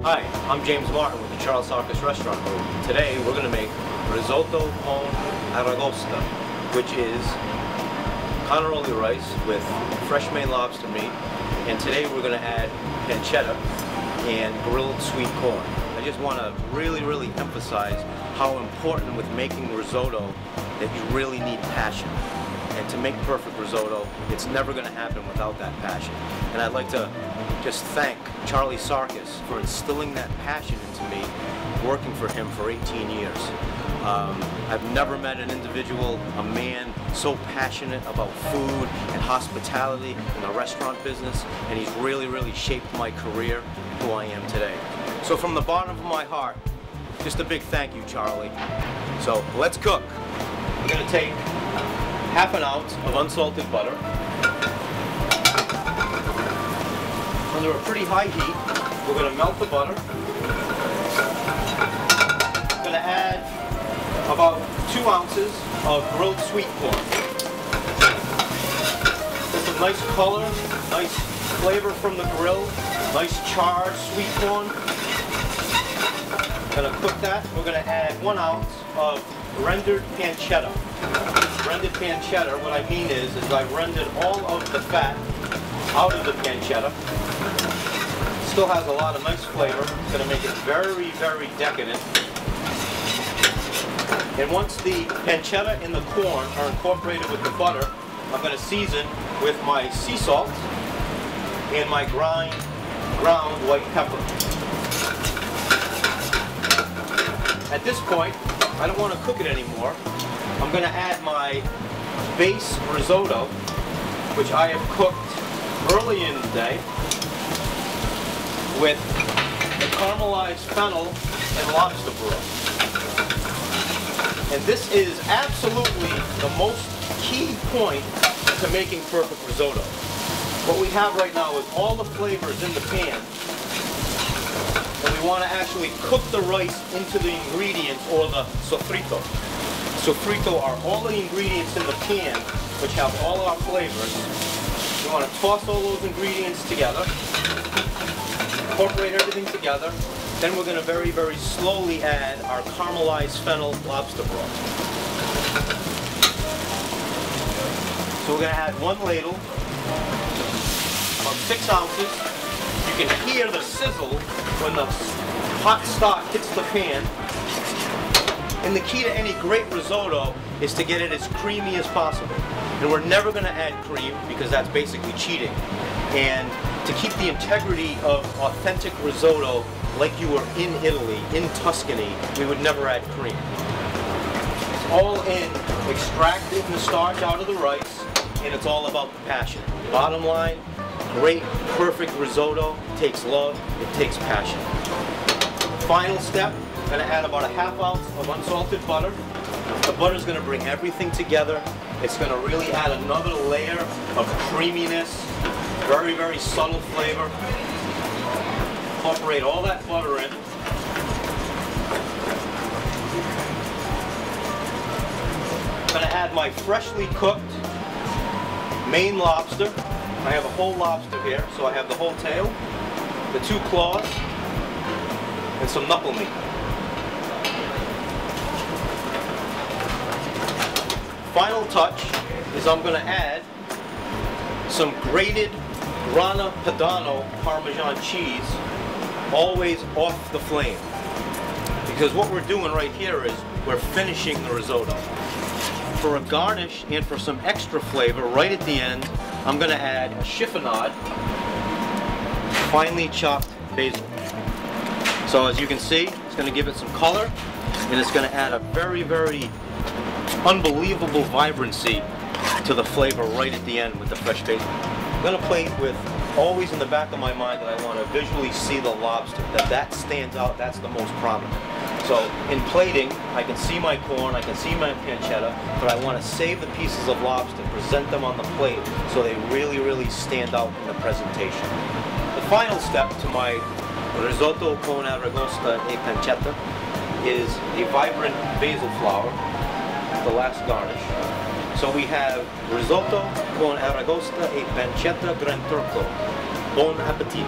Hi, I'm James Martin with the Charles Sarkis Restaurant Group. Today we're going to make risotto con aragosta, which is Canaroli rice with fresh Maine lobster meat, and today we're going to add pancetta and grilled sweet corn. I just want to really emphasize how important with making risotto that you really need passion. And to make perfect risotto, it's never going to happen without that passion. And I'd like to just thank Charlie Sarkis for instilling that passion into me, working for him for 18 years. I've never met an individual, a man, so passionate about food and hospitality in the restaurant business, and he's really shaped my career who I am today. So from the bottom of my heart, just a big thank you, Charlie. So let's cook. We're going to take half an ounce of unsalted butter. Under a pretty high heat, we're going to melt the butter. I'm going to add about 2 ounces of grilled sweet corn. Get some nice color, nice flavor from the grill, nice charred sweet corn. Going to cook that. We're going to add 1 ounce of rendered pancetta. Rendered pancetta, what I mean is I rendered all of the fat out of the pancetta. Still has a lot of nice flavor. It's going to make it very decadent. And once the pancetta and the corn are incorporated with the butter, I'm going to season with my sea salt and my ground white pepper. At this point, I don't want to cook it anymore. I'm going to add my base risotto, which I have cooked early in the day, with the caramelized fennel and lobster broth. And this is absolutely the most key point to making perfect risotto. What we have right now is all the flavors in the pan, and we want to actually cook the rice into the ingredients, or the sofrito. Sofrito are all the ingredients in the pan which have all our flavors. We want to toss all those ingredients together, incorporate everything together. Then we're going to very slowly add our caramelized fennel lobster broth. So we're going to add 1 ladle, about 6 ounces. You can hear the sizzle when the hot stock hits the pan. And the key to any great risotto is to get it as creamy as possible. And we're never going to add cream because that's basically cheating. And to keep the integrity of authentic risotto like you were in Italy, in Tuscany, we would never add cream. It's all in extracting the starch out of the rice, and it's all about the passion. Bottom line, great, perfect risotto takes love, it takes passion. Final step. I'm going to add about a ½ ounce of unsalted butter. The butter is going to bring everything together. It's going to really add another layer of creaminess, very subtle flavor. Incorporate all that butter in. I'm going to add my freshly cooked Maine lobster. I have a whole lobster here, so I have the whole tail, the 2 claws, and some knuckle meat. Final touch is I'm going to add some grated Grana Padano Parmesan cheese, always off the flame. Because what we're doing right here is we're finishing the risotto. For a garnish and for some extra flavor right at the end, I'm going to add a chiffonade, finely chopped basil. So as you can see, it's going to give it some color, and it's going to add a very unbelievable vibrancy to the flavor right at the end with the fresh basil. I'm going to plate with, always in the back of my mind, that I want to visually see the lobster, that stands out, that's the most prominent. So in plating, I can see my corn, I can see my pancetta, but I want to save the pieces of lobster, present them on the plate so they really stand out in the presentation. The final step to my risotto con aragosta e pancetta is a vibrant basil flower, the last garnish. So we have risotto con aragosta e pancetta Gran Turco. Bon appetit!